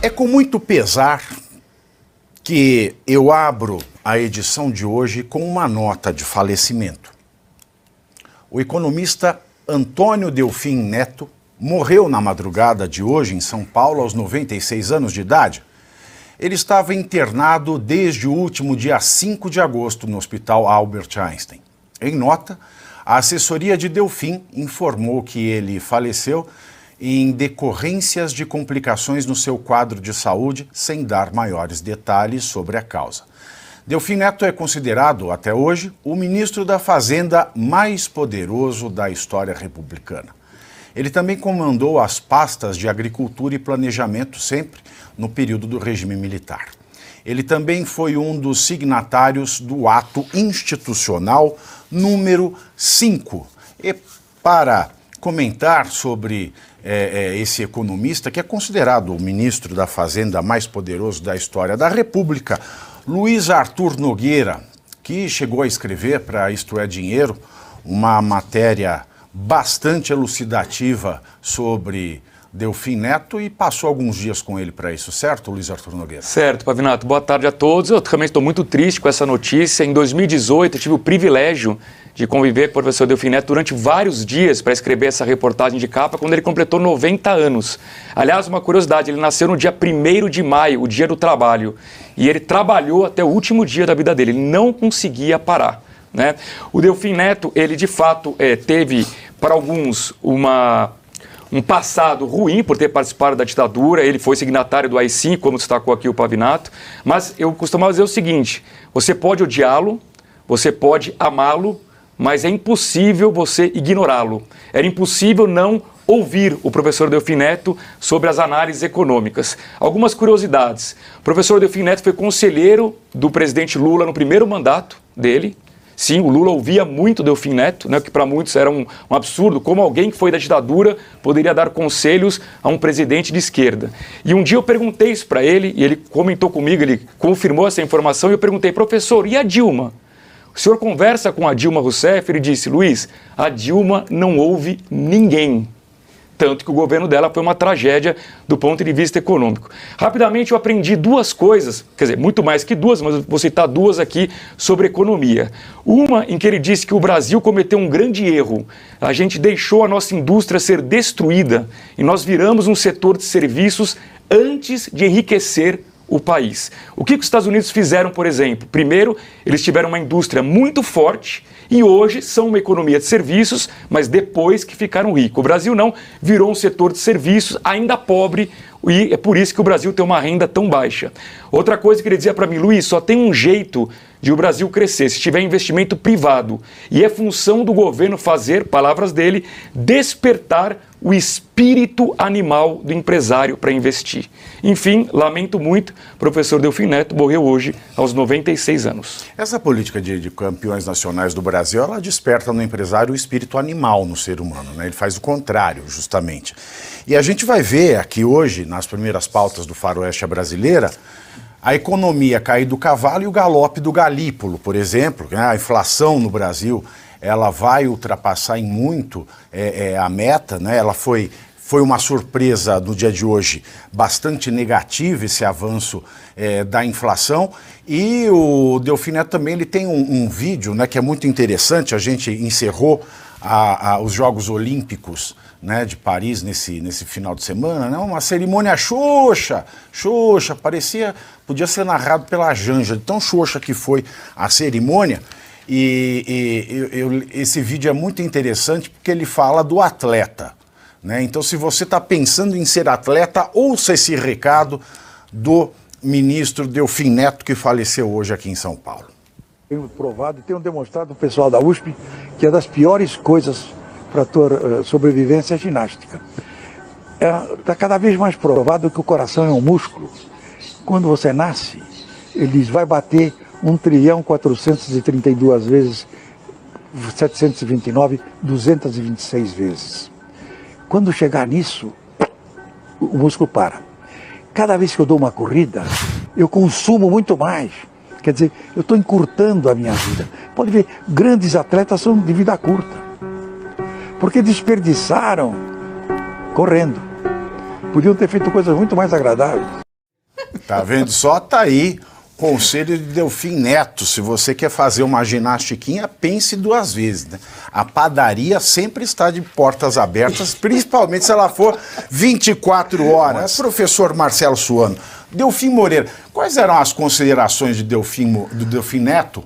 É com muito pesar que eu abro a edição de hoje com uma nota de falecimento. O economista Antônio Delfim Neto morreu na madrugada de hoje em São Paulo aos 96 anos de idade. Ele estava internado desde o último dia 5 de agosto no Hospital Albert Einstein. Em nota, a assessoria de Delfim informou que ele faleceu em decorrências de complicações no seu quadro de saúde, sem dar maiores detalhes sobre a causa. Delfim Neto é considerado, até hoje, o ministro da Fazenda mais poderoso da história republicana. Ele também comandou as pastas de Agricultura e Planejamento, sempre no período do regime militar. Ele também foi um dos signatários do ato institucional número 5. E para comentar sobre esse economista, que é considerado o ministro da Fazenda mais poderoso da história da República, Luiz Arthur Nogueira, que chegou a escrever para Isto é Dinheiro uma matéria bastante elucidativa sobre Delfim Neto e passou alguns dias com ele para isso, certo, Luiz Arthur Nogueira? Certo, Pavinato. Boa tarde a todos. Eu também estou muito triste com essa notícia. Em 2018, eu tive o privilégio de conviver com o professor Delfim Neto durante vários dias para escrever essa reportagem de capa, quando ele completou 90 anos. Aliás, uma curiosidade, ele nasceu no dia 1º de maio, o dia do trabalho, e ele trabalhou até o último dia da vida dele, ele não conseguia parar, né? O Delfim Neto, ele de fato teve, para alguns, um passado ruim por ter participado da ditadura, ele foi signatário do AI-5, como destacou aqui o Pavinato, mas eu costumava dizer o seguinte: você pode odiá-lo, você pode amá-lo, mas é impossível você ignorá-lo. Era impossível não ouvir o professor Delfim Neto sobre as análises econômicas. Algumas curiosidades. O professor Delfim Neto foi conselheiro do presidente Lula no primeiro mandato dele. Sim, o Lula ouvia muito Delfim Neto, né, que para muitos era um absurdo, como alguém que foi da ditadura poderia dar conselhos a um presidente de esquerda. E um dia eu perguntei isso para ele, e ele comentou comigo, ele confirmou essa informação, e eu perguntei: professor, e a Dilma? O senhor conversa com a Dilma Rousseff? Ele disse: Luiz, a Dilma não ouve ninguém. Tanto que o governo dela foi uma tragédia do ponto de vista econômico. Rapidamente eu aprendi duas coisas, quer dizer, muito mais que duas, mas vou citar duas aqui sobre economia. Uma em que ele disse que o Brasil cometeu um grande erro. A gente deixou a nossa indústria ser destruída e nós viramos um setor de serviços antes de enriquecer o país. O que os Estados Unidos fizeram, por exemplo? Primeiro, eles tiveram uma indústria muito forte e hoje são uma economia de serviços, mas depois que ficaram ricos. O Brasil não, virou um setor de serviços ainda pobre, e é por isso que o Brasil tem uma renda tão baixa. Outra coisa que ele dizia para mim: Luiz, só tem um jeito de o Brasil crescer, se tiver investimento privado. E é função do governo fazer, palavras dele, despertar o espírito animal do empresário para investir. Enfim, lamento muito, o professor Delfim Neto morreu hoje aos 96 anos. Essa política de campeões nacionais do Brasil, ela desperta no empresário o espírito animal no ser humano, né? Ele faz o contrário, justamente. E a gente vai ver aqui hoje, nas primeiras pautas do Faroeste Brasileira, a economia cair do cavalo e o galope do galípolo, por exemplo, né? A inflação no Brasil, ela vai ultrapassar em muito a meta, né? Ela foi uma surpresa no dia de hoje bastante negativa, esse avanço da inflação. E o Delfim Neto também ele tem um vídeo, né, que é muito interessante. A gente encerrou os Jogos Olímpicos, né, de Paris nesse final de semana, né, uma cerimônia xoxa, podia ser narrado pela Janja, de tão xoxa que foi a cerimônia. Esse vídeo é muito interessante porque ele fala do atleta, né? Então, se você está pensando em ser atleta, ouça esse recado do ministro Delfim Neto, que faleceu hoje aqui em São Paulo. Tenho provado e tenho demonstrado ao pessoal da USP que é das piores coisas para a tua sobrevivência a ginástica. Está cada vez mais provado que o coração é um músculo. Quando você nasce, ele vai bater 1.432 vezes, 729, 226 vezes. Quando chegar nisso, o músculo para. Cada vez que eu dou uma corrida, eu consumo muito mais. Quer dizer, eu estou encurtando a minha vida. Pode ver, grandes atletas são de vida curta, porque desperdiçaram correndo. Podiam ter feito coisas muito mais agradáveis. Tá vendo só? Tá aí. Conselho de Delfim Neto, se você quer fazer uma ginastiquinha, pense 2 vezes, né? A padaria sempre está de portas abertas, principalmente se ela for 24 horas. Professor Marcelo Suano, Delfim Moreira, quais eram as considerações de do Delfim Neto?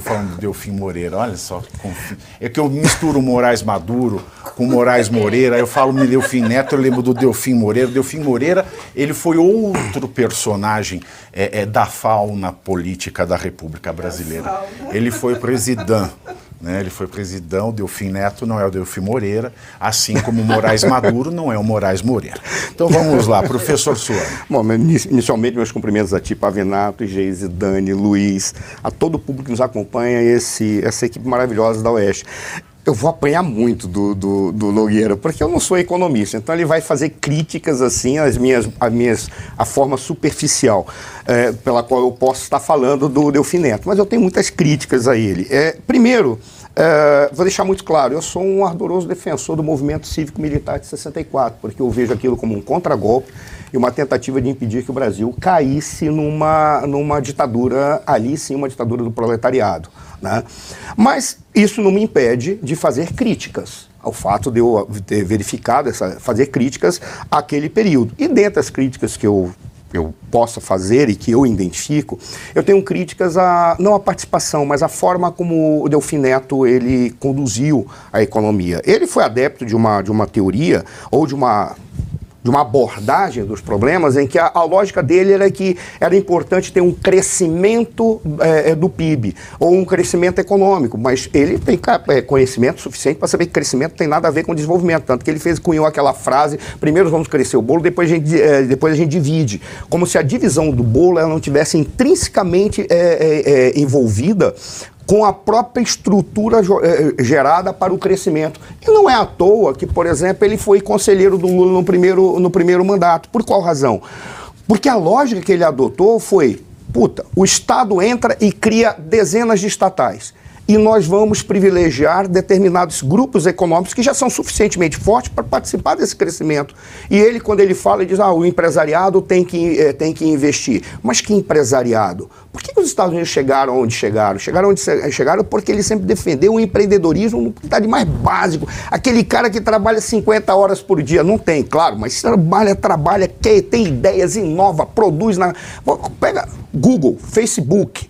Falando de Delfim Moreira, olha só. É que eu misturo o Moraes Maduro com o Moraes Moreira, eu falo de Delfim Neto, eu lembro do Delfim Moreira. Delfim Moreira, ele foi outro personagem da fauna política da República Brasileira. Ele foi presidente. Né? Ele foi presidente, o Delfim Neto não é o Delfim Moreira, assim como o Moraes Maduro não é o Moraes Moreira. Então vamos lá, professor Suano. Bom, inicialmente meus cumprimentos a ti, Pavinato, Geise, Dani, Luiz, a todo o público que nos acompanha, essa equipe maravilhosa da Oeste. Eu vou apanhar muito do Nogueira, porque eu não sou economista, então ele vai fazer críticas assim, a forma superficial pela qual eu posso estar falando do Delfim Neto, mas eu tenho muitas críticas a ele. Primeiro, vou deixar muito claro, eu sou um ardoroso defensor do movimento cívico-militar de 64, porque eu vejo aquilo como um contragolpe e uma tentativa de impedir que o Brasil caísse numa ditadura, ali sim, uma ditadura do proletariado. Né? Mas isso não me impede de fazer críticas ao fato de eu ter verificado, fazer críticas àquele período. E dentre as críticas que eu possa fazer e que eu identifico, eu tenho críticas não à participação, mas à forma como o Delfim Neto ele conduziu a economia. Ele foi adepto de uma teoria ou de uma abordagem dos problemas em que a lógica dele era que era importante ter um crescimento do PIB ou um crescimento econômico, mas ele tem conhecimento suficiente para saber que crescimento não tem nada a ver com desenvolvimento, tanto que ele cunhou aquela frase, primeiro vamos crescer o bolo, depois a gente divide, como se a divisão do bolo ela não tivesse intrinsecamente envolvida com a própria estrutura gerada para o crescimento. E não é à toa que, por exemplo, ele foi conselheiro do Lula no primeiro mandato. Por qual razão? Porque a lógica que ele adotou foi, o Estado entra e cria dezenas de estatais. E nós vamos privilegiar determinados grupos econômicos que já são suficientemente fortes para participar desse crescimento. E ele, quando ele fala, ele diz, o empresariado tem que investir. Mas que empresariado? Por que os Estados Unidos chegaram onde chegaram? Chegaram porque ele sempre defendeu o empreendedorismo no de mais básico. Aquele cara que trabalha 50 horas por dia. Não tem, claro, mas trabalha, tem ideias, inova, produz. Pega Google, Facebook,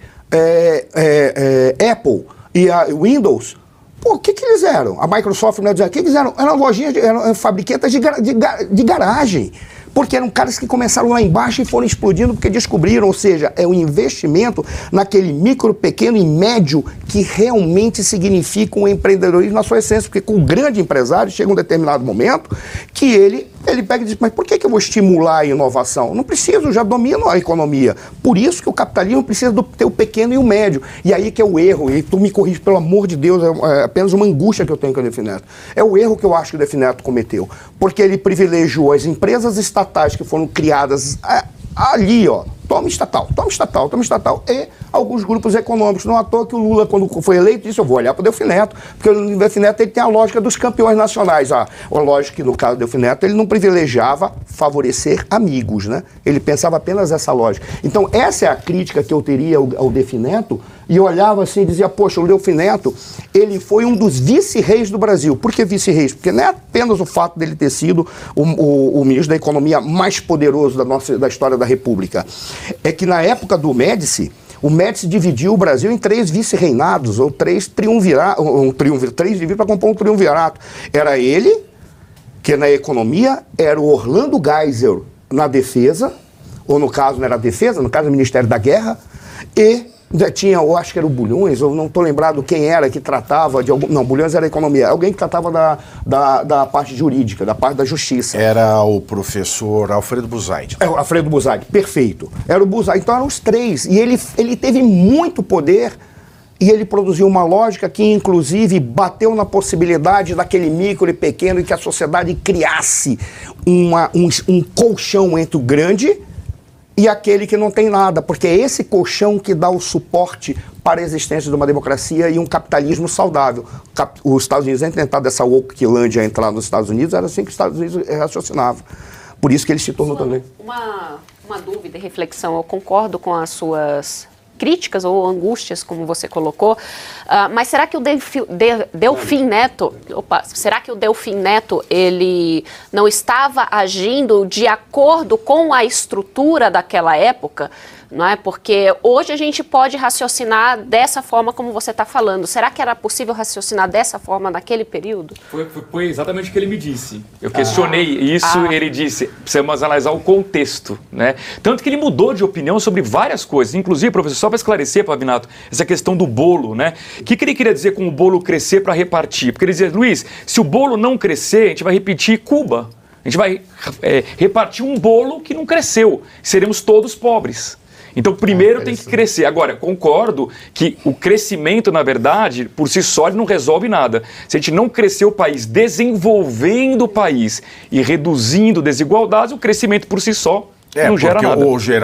Apple e a Windows. O que eles eram? A Microsoft, o que eles eram? Eram lojinhas, eram fabricantes de garagem. Porque eram caras que começaram lá embaixo e foram explodindo porque descobriram, ou seja, é o investimento naquele micro, pequeno e médio que realmente significa um empreendedorismo na sua essência, porque com o grande empresário chega um determinado momento que ele pega e diz, mas por que eu vou estimular a inovação? Não preciso, já domino a economia. Por isso que o capitalismo precisa ter o pequeno e o médio. E aí que é o erro, e tu me corrige, pelo amor de Deus, é apenas uma angústia que eu tenho com o Delfim Neto. É o erro que eu acho que o Delfim Neto cometeu, porque ele privilegiou as empresas estatais que foram criadas ali, toma estatal, e alguns grupos econômicos. Não à toa que o Lula, quando foi eleito, disse, eu vou olhar para o Delfim Neto, porque o Delfim Neto ele tem a lógica dos campeões nacionais. A lógica que, no caso do Delfim Neto, ele não privilegiava favorecer amigos, né? Ele pensava apenas essa lógica. Então, essa é a crítica que eu teria ao Delfim Neto, e eu olhava assim e dizia, poxa, o Delfim Neto, ele foi um dos vice-reis do Brasil. Por que vice-reis? Porque não é apenas o fato dele ter sido o ministro da Economia mais poderoso da história da República. É que na época do Médici, o Médici dividiu o Brasil em 3 vice-reinados, ou 3 triunviratos, 3 divididos para compor um triunvirato. Era ele, que na economia, era o Orlando Geisel na defesa, ou no caso não era a defesa, no caso do Ministério da Guerra, e tinha, eu acho que era o Bulhões, eu não estou lembrado quem era que tratava de algum... Não, Bulhões era a economia. Alguém que tratava da parte jurídica, da parte da justiça. Era o professor Alfredo Buzaide. É, o Alfredo Buzaide, perfeito. Era o Buzaide. Então eram os 3. E ele teve muito poder e ele produziu uma lógica que, inclusive, bateu na possibilidade daquele micro e pequeno e que a sociedade criasse um colchão entre o grande e aquele que não tem nada, porque é esse colchão que dá o suporte para a existência de uma democracia e um capitalismo saudável. Os Estados Unidos, entre tentar dessa wokelândia a entrar nos Estados Unidos, era assim que os Estados Unidos raciocinavam. Por isso que ele se tornou também. Uma dúvida e reflexão, eu concordo com as suas críticas ou angústias, como você colocou, mas será que o Delfim Neto, será que o Delfim Neto, ele não estava agindo de acordo com a estrutura daquela época? Não é? Porque hoje a gente pode raciocinar dessa forma como você está falando. Será que era possível raciocinar dessa forma naquele período? Foi exatamente o que ele me disse. Eu questionei isso e ele disse, precisamos analisar o contexto, né? Tanto que ele mudou de opinião sobre várias coisas. Inclusive, professor, só para esclarecer, Pavinato, essa questão do bolo, né? O que ele queria dizer com o bolo crescer para repartir? Porque ele dizia, Luiz, se o bolo não crescer, a gente vai repetir Cuba. A gente vai repartir um bolo que não cresceu. Seremos todos pobres. Então, primeiro tem que crescer. Agora, concordo que o crescimento, na verdade, por si só, ele não resolve nada. Se a gente não crescer o país desenvolvendo o país e reduzindo desigualdades, o crescimento por si só não gera nada.